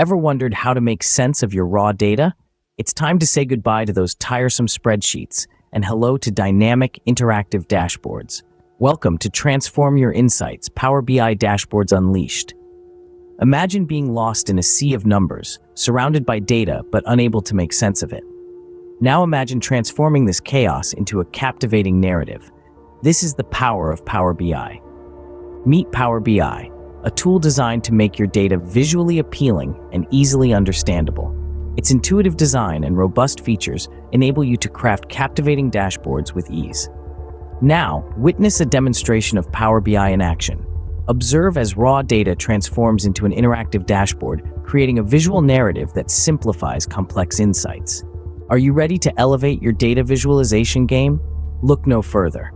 Ever wondered how to make sense of your raw data? It's time to say goodbye to those tiresome spreadsheets and hello to dynamic, interactive dashboards. Welcome to Transform Your Insights, Power BI Dashboards Unleashed. Imagine being lost in a sea of numbers, surrounded by data but unable to make sense of it. Now imagine transforming this chaos into a captivating narrative. This is the power of Power BI. Meet Power BI, a tool designed to make your data visually appealing and easily understandable. Its intuitive design and robust features enable you to craft captivating dashboards with ease. Now, witness a demonstration of Power BI in action. Observe as raw data transforms into an interactive dashboard, creating a visual narrative that simplifies complex insights. Are you ready to elevate your data visualization game? Look no further.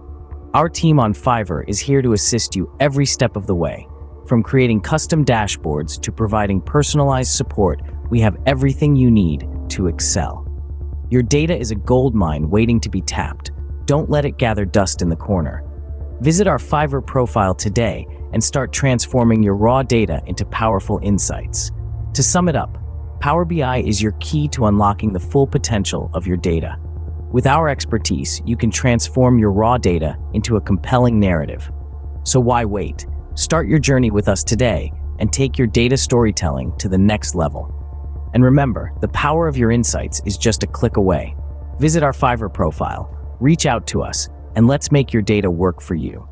Our team on Fiverr is here to assist you every step of the way. From creating custom dashboards to providing personalized support, we have everything you need to excel. Your data is a goldmine waiting to be tapped. Don't let it gather dust in the corner. Visit our Fiverr profile today and start transforming your raw data into powerful insights. To sum it up, Power BI is your key to unlocking the full potential of your data. With our expertise, you can transform your raw data into a compelling narrative. So why wait? Start your journey with us today and take your data storytelling to the next level. And remember, the power of your insights is just a click away. Visit our Fiverr profile, reach out to us, and let's make your data work for you.